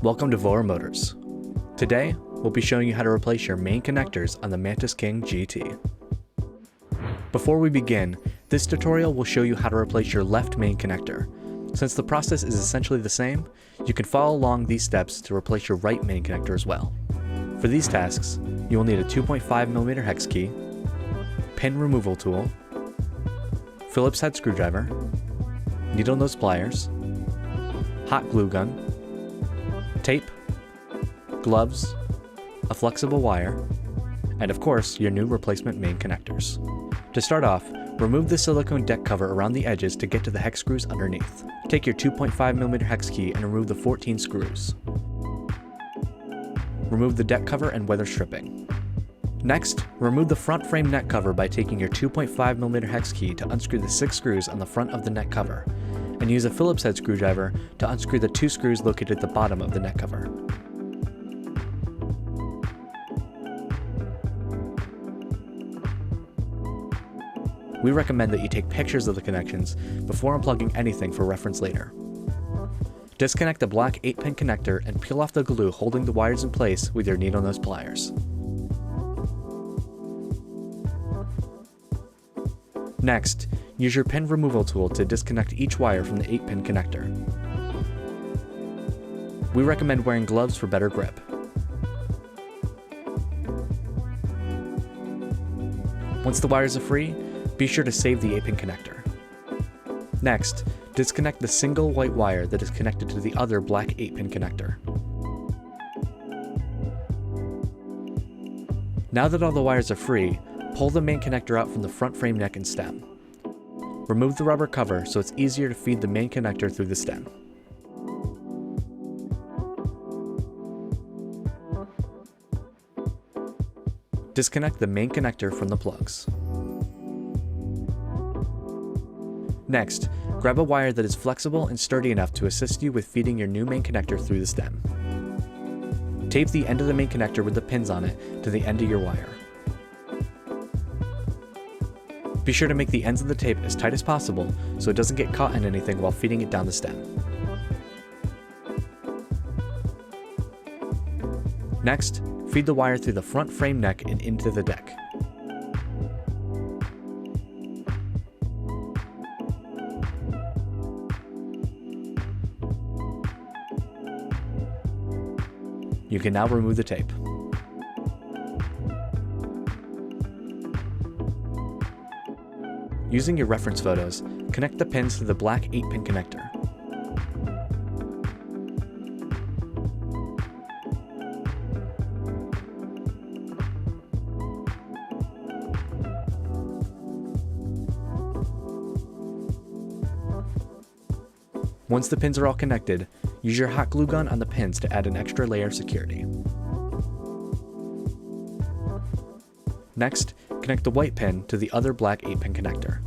Welcome to Voromotors. Today, we'll be showing you how to replace your main connectors on the Mantis King GT. Before we begin, this tutorial will show you how to replace your left main connector. Since the process is essentially the same, you can follow along these steps to replace your right main connector as well. For these tasks, you will need a 2.5mm hex key, pin removal tool, Phillips head screwdriver, needle nose pliers, hot glue gun, tape, gloves, a flexible wire, and of course, your new replacement main connectors. To start off, remove the silicone deck cover around the edges to get to the hex screws underneath. Take your 2.5mm hex key and remove the 14 screws. Remove the deck cover and weather stripping. Next, remove the front frame neck cover by taking your 2.5mm hex key to unscrew the 6 screws on the front of the neck cover, and use a Phillips head screwdriver to unscrew the 2 screws located at the bottom of the neck cover. We recommend that you take pictures of the connections before unplugging anything for reference later. Disconnect the black 8-pin connector and peel off the glue holding the wires in place with your needle nose pliers. Next, use your pin removal tool to disconnect each wire from the 8-pin connector. We recommend wearing gloves for better grip. Once the wires are free, be sure to save the 8-pin connector. Next, disconnect the single white wire that is connected to the other black 8-pin connector. Now that all the wires are free, pull the main connector out from the front frame neck and stem. Remove the rubber cover so it's easier to feed the main connector through the stem. Disconnect the main connector from the plugs. Next, grab a wire that is flexible and sturdy enough to assist you with feeding your new main connector through the stem. Tape the end of the main connector with the pins on it to the end of your wire. Be sure to make the ends of the tape as tight as possible so it doesn't get caught in anything while feeding it down the stem. Next, feed the wire through the front frame neck and into the deck. You can now remove the tape. Using your reference photos, connect the pins to the black 8-pin connector. Once the pins are all connected, use your hot glue gun on the pins to add an extra layer of security. Next, connect the white pin to the other black 8-pin connector.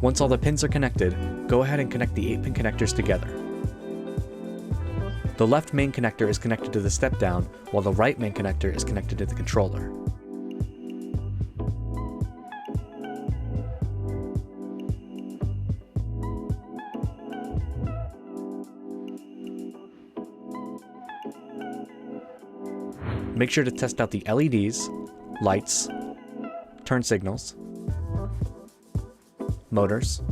Once all the pins are connected, go ahead and connect the 8-pin connectors together. The left main connector is connected to the step down, while the right main connector is connected to the controller. Make sure to test out the LEDs, lights, turn signals, motors,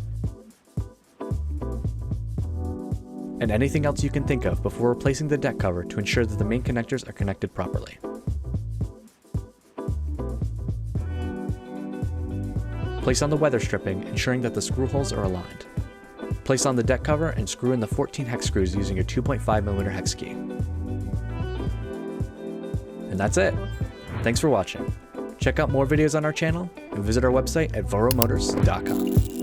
and anything else you can think of before replacing the deck cover to ensure that the main connectors are connected properly. Place on the weather stripping, ensuring that the screw holes are aligned. Place on the deck cover and screw in the 14 hex screws using your 2.5mm hex key. And that's it. Thanks for watching. Check out more videos on our channel and visit our website at voromotors.com.